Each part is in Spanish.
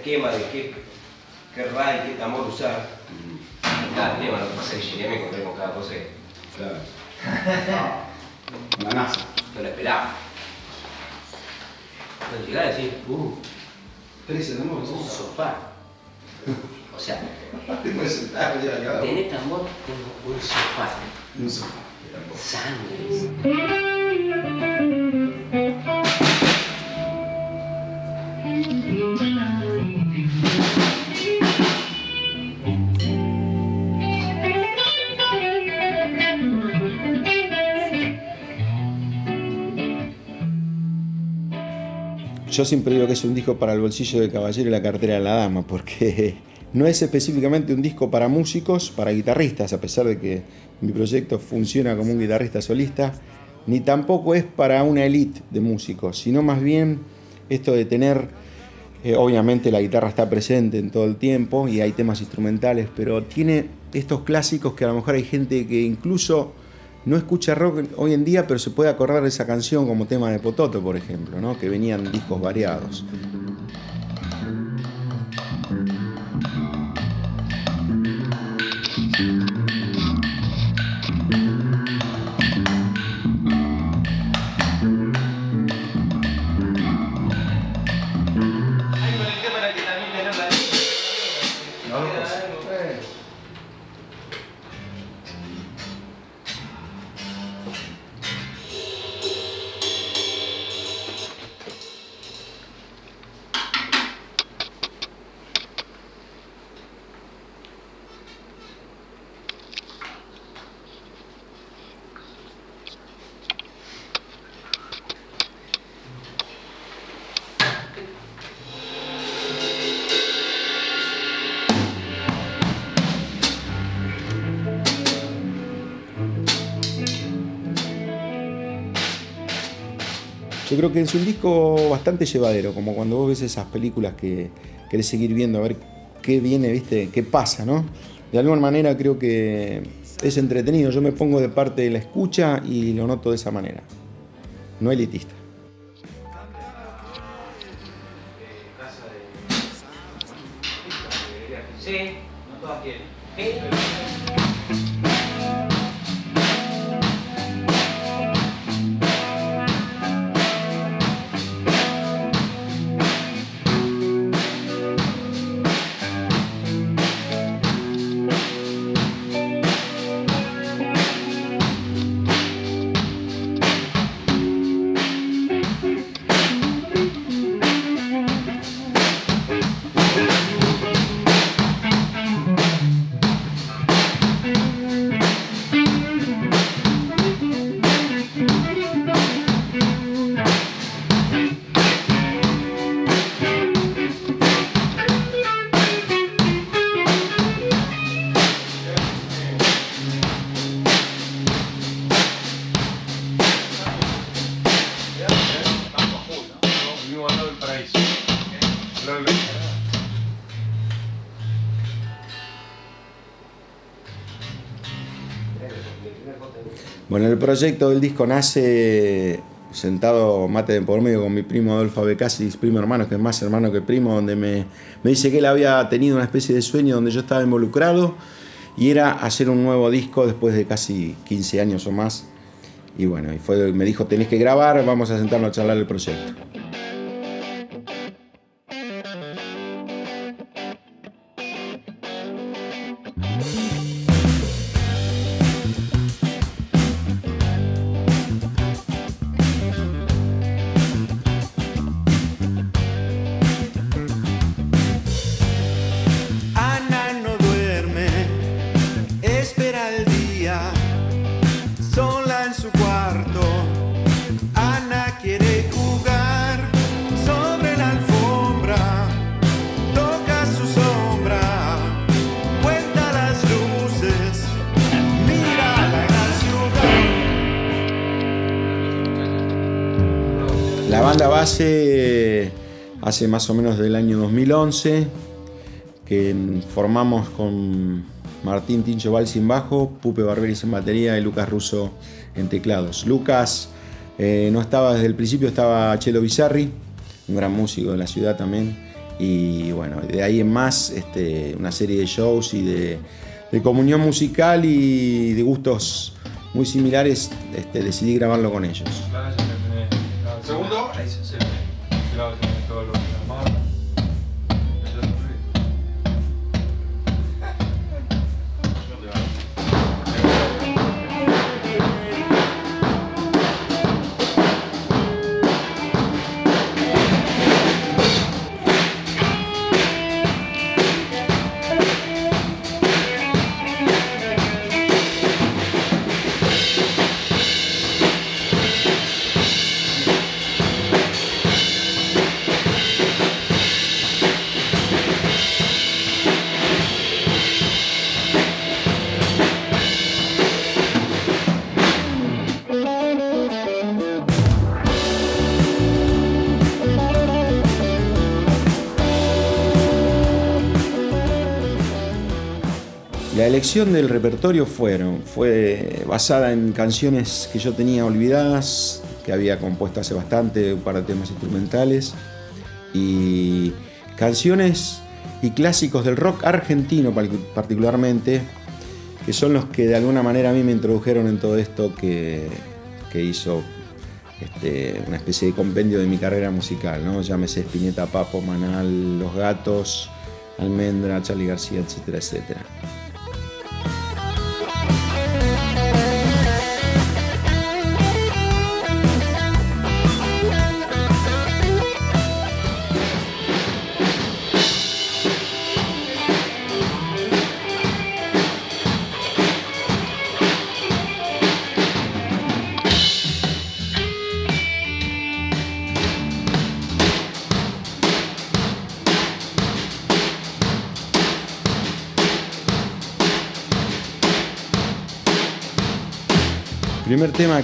esquema de qué RAI, qué tambor usar. Cada tema, lo que pasa es que llegué y me encontré con cada cosa que... Claro. Una NASA. No lo esperaba. Cuando llegaba a decir, 13 de nuevo. un sofá. O sea, Te puedes sentar y acá. tenés tambor, tengo un sofá. Un sofá. Sangre. Yo siempre digo que es un disco para el bolsillo del caballero y la cartera de la dama, porque no es específicamente un disco para músicos, para guitarristas, a pesar de que mi proyecto funciona como un guitarrista solista, ni tampoco es para una élite de músicos, sino más bien esto de tener, obviamente la guitarra está presente en todo el tiempo y hay temas instrumentales, pero tiene estos clásicos que a lo mejor hay gente que incluso no escucha rock hoy en día, pero se puede acordar de esa canción como tema de Pototo, por ejemplo, ¿no? Que venían discos variados. Yo creo que es un disco bastante llevadero, como cuando vos ves esas películas que querés seguir viendo a ver qué viene, ¿viste? Qué pasa, ¿no? De alguna manera creo que es entretenido. Yo me pongo de parte de la escucha y lo noto de esa manera. No elitista. Sí, no todas quieren. Bueno, el proyecto del disco nace sentado mate de por medio con mi primo Adolfo Becasis, primo hermano, que es más hermano que primo, donde me dice que él había tenido una especie de sueño donde yo estaba involucrado y era hacer un nuevo disco después de casi 15 años o más. Y bueno, me dijo, tenés que grabar, vamos a sentarnos a charlar el proyecto. La banda base hace más o menos del año 2011, que formamos con Martín Tincho Valls en bajo, Pupe Barberis en batería y Lucas Russo en teclados. Lucas no estaba desde el principio, estaba Chelo Bizarri, un gran músico de la ciudad también, Y bueno, de ahí en más, una serie de shows y de comunión musical y de gustos muy similares, decidí grabarlo con ellos. Segundo. La elección del repertorio fue basada en canciones que yo tenía olvidadas, que había compuesto hace bastante, un par de temas instrumentales, y canciones y clásicos del rock argentino particularmente, que son los que de alguna manera a mí me introdujeron en todo esto que hizo una especie de compendio de mi carrera musical, ¿no? Llámese Spinetta, Papo, Manal, Los Gatos, Almendra, Charly García, etcétera, etcétera. El primer tema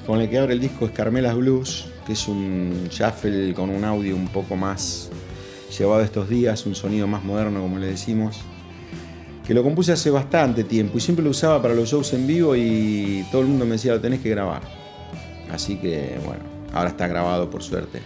con el que abre el disco es Carmelas Blues, que es un shuffle con un audio un poco más llevado estos días, un sonido más moderno, como le decimos, que lo compuse hace bastante tiempo y siempre lo usaba para los shows en vivo y todo el mundo me decía, lo tenés que grabar. Así que bueno, ahora está grabado por suerte.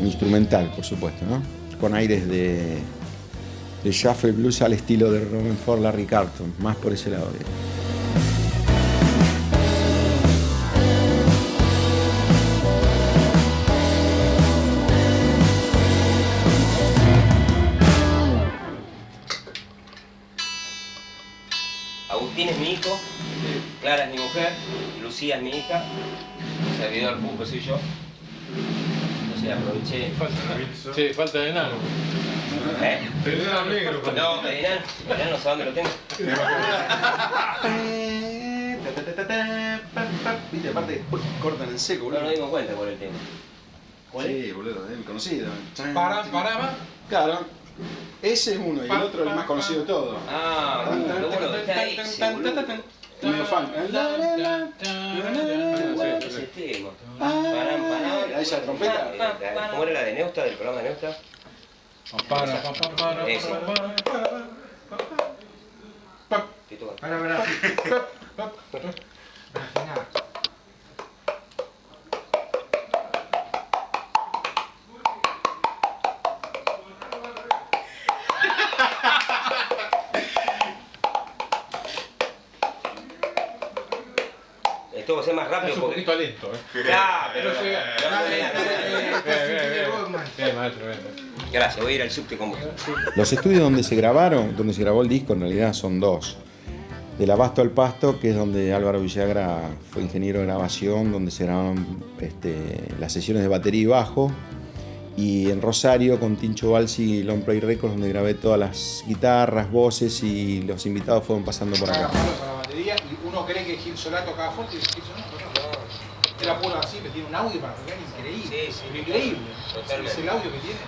Instrumental, por supuesto, ¿no? Con aires de shuffle blues al estilo de Robin Ford, Larry Carlton, más por ese lado. Agustín es mi hijo, Clara es mi mujer, Lucía es mi hija, el servidor Pupo soy yo. Entonces aproveché. Sí, falta de enano. ¿Eh? El enano negro. No, de enano no sé dónde lo tengo. Viste, aparte cortan en seco, No boludo. nos dimos cuenta por el tema. ¿Cuál es? Sí, boludo, es conocido. Paraba. Claro. Ese es uno y el otro el más conocido de todos. Ah, lo bueno que está ese, boludo. Medio fan. Bueno, ese tema. Param, Ahí esa trompeta. ¿Cómo era la de Neusta, del programa de Neusta? Ese. ¿Qué toca? Esto va a ser más rápido Es un porque... poquito lento, Claro, pero... maestro, Gracias, voy a ir al subte con vos. Los estudios donde se grabó el disco en realidad son dos. Del Abasto al Pasto, que es donde Álvaro Villagra fue ingeniero de grabación, donde se grabaron las sesiones de batería y bajo. Y en Rosario con Tincho Balsi y Long Play Records, donde grabé todas las guitarras, voces y los invitados fueron pasando por acá. creen que Gil Solá tocaba fuerte y Gil Solá no tocaba. Era puro así, que tiene un audio para tocar increíble. Sí, Increíble. totalmente. Es el audio que tiene.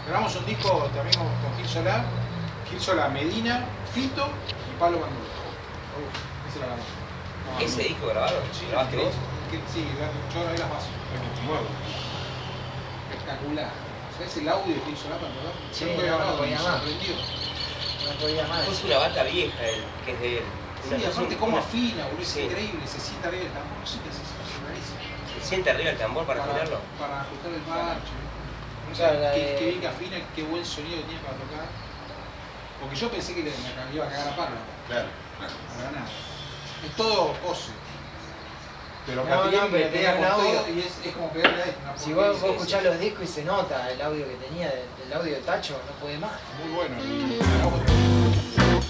Grabamos un disco también con Gil Solá, Medina, Fito y Pablo Bandura. Ese la grabamos. ¿Ese disco grabaron? ¿Grabaste vos? Sí, yo grabé las bases. Espectacular. ¿Sabes el audio de Gil Solá para tocar? Sí, Yo nunca había grabado, no podía me más. sorprendió. No podía más. Es una bata vieja que es de él. Sí, aparte cómo afina, boludo, es Sí. increíble, se sienta arriba el tambor, no sé qué hace, es rarísimo. ¿Se siente arriba el tambor para afinarlo? Para ajustar el parche. No sé, Claro, qué bien que afina, qué buen sonido tiene para tocar. Porque yo pensé que me iba a cagar a palo. Claro. Para nada. Es todo pose. Pero No, Catriel no, pero le pega tiene un con audio. todo y es como pegarle a esto. una Si porquería. vos escuchás los discos y se nota el audio que tenía, el audio de Tacho, no puede más. Muy bueno. Y hagamos-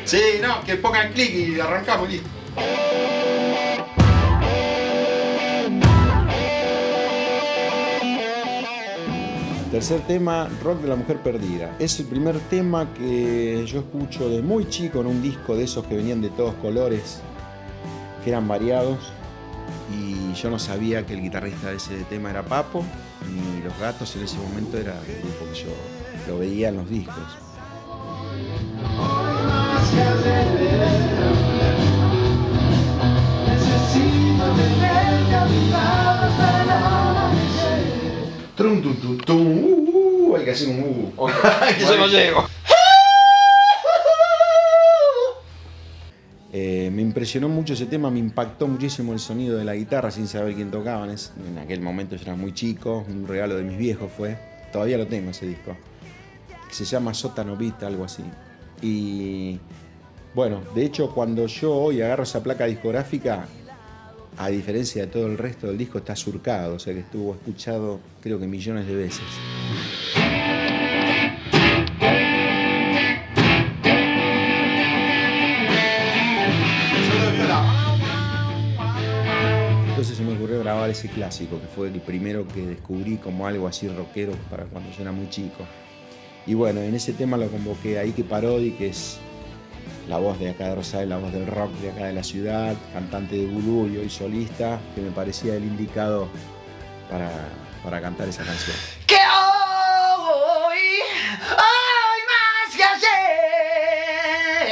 Sí, no, que pongan clic y arrancamos, listo. Tercer tema, Rock de la Mujer Perdida. Es el primer tema que yo escucho de muy chico en un disco de esos que venían de todos colores, que eran variados, y yo no sabía que el guitarrista de ese tema era Papo, ni Los Gatos en ese momento era el grupo que yo lo veía en los discos. Trum, tum, tum, tum. Hay que hacer un Que yo no llego. Me impresionó mucho ese tema, me impactó muchísimo el sonido de la guitarra sin saber quién tocaba. En aquel momento yo era muy chico, un regalo de mis viejos fue. Todavía lo tengo ese disco. Se llama Sótano Beat, algo así. Y bueno, de hecho cuando yo hoy agarro esa placa discográfica, a diferencia de todo el resto del disco, está surcado, o sea que estuvo escuchado creo que millones de veces. Entonces se me ocurrió grabar ese clásico, que fue el primero que descubrí como algo así rockero para cuando yo era muy chico. Y bueno, en ese tema lo convoqué a Ike Parodi, que es la voz de acá de Rosario, la voz del rock de acá de la ciudad, cantante de vudú y hoy solista, que me parecía el indicado para cantar esa canción. Que hoy más que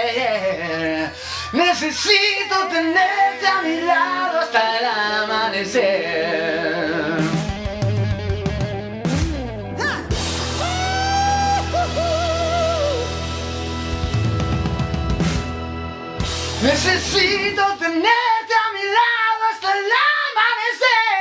ayer, necesito tenerte a mi lado hasta el amanecer. Necesito tenerte a mi lado hasta el amanecer.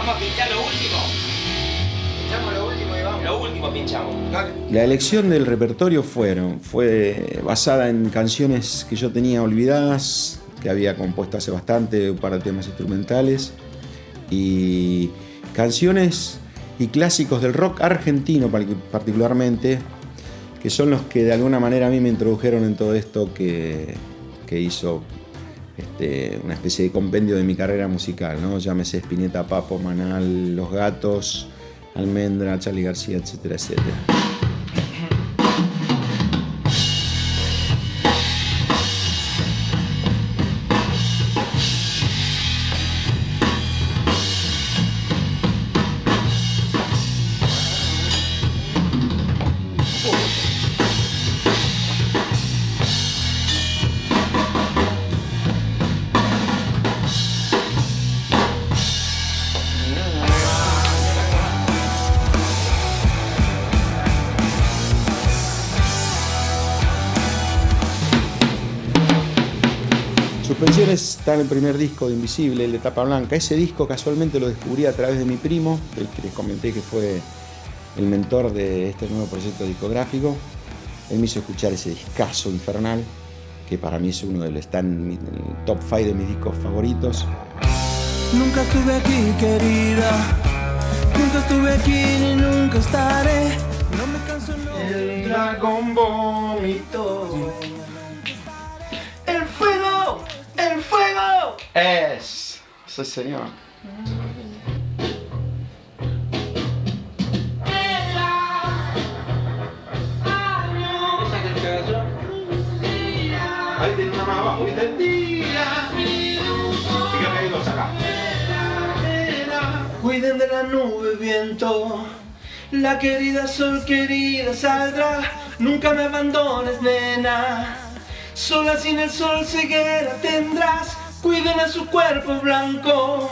Vamos a pinchar lo último. Echamos lo último y vamos. Lo último pinchamos. Dale. La elección del repertorio fue basada en canciones que yo tenía olvidadas, que había compuesto hace bastante, un par de temas instrumentales, y canciones y clásicos del rock argentino particularmente, que son los que de alguna manera a mí me introdujeron en todo esto que hizo una especie de compendio de mi carrera musical, ¿no? Llámese Spinetta, Papo, Manal, Los Gatos, Almendra, Charly García, etcétera, etcétera. Suspensiones está en el primer disco de Invisible, el de tapa blanca. Ese disco casualmente lo descubrí a través de mi primo, el que les comenté que fue el mentor de este nuevo proyecto discográfico. Él me hizo escuchar ese discazo infernal, que para mí es uno de los, está en el top 5 de mis discos favoritos. Nunca estuve aquí, querida. Nunca estuve aquí ni nunca estaré. No me canso, no. El dragón vómito. ¡El fuego! ¡El fuego! Sí, señor. Ahí tiene una más abajo, ¿viste? Fíjate, hay dos acá. Cuiden de la nube, viento. La querida sol querida saldrá. Nunca me abandones, nena. Sola sin el sol ceguera tendrás. Cuiden a su cuerpo blanco.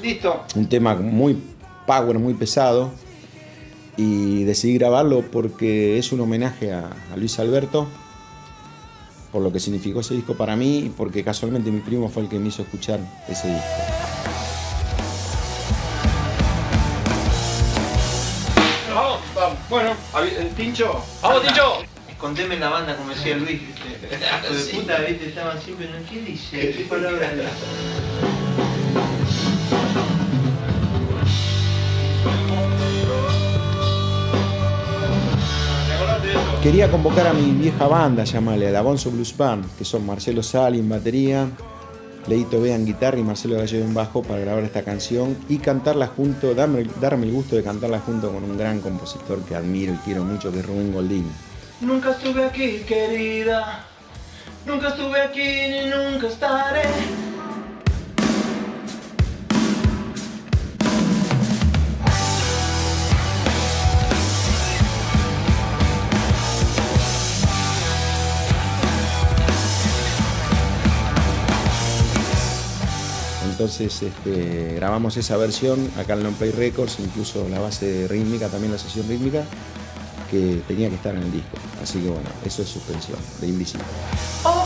Listo. Un tema muy power, muy pesado. Y decidí grabarlo porque es un homenaje a Luis Alberto, por lo que significó ese disco para mí y porque casualmente mi primo fue el que me hizo escuchar ese disco. Vamos. Bueno, Tincho. ¡Vamos, Tincho! Escondeme en la banda, como decía Luis. Hijo de puta, viste, estaban siempre, ¿no? ¿Qué dice? ¿Qué palabra dice? Quería convocar a mi vieja banda, llamarle a la Bonzo Blues Band, que son Marcelo Sali en batería, Leito Bea en guitarra y Marcelo Gallego en bajo, para grabar esta canción y cantarla junto, darme el gusto de cantarla junto con un gran compositor que admiro y quiero mucho, que es Rubén Goldín. Nunca estuve aquí, querida. Nunca estuve aquí ni nunca estaré. Entonces grabamos esa versión acá en Long Play Records, incluso la base rítmica, también la sesión rítmica, que tenía que estar en el disco. Así que bueno, eso es Suspensión, de Invisible. Oh,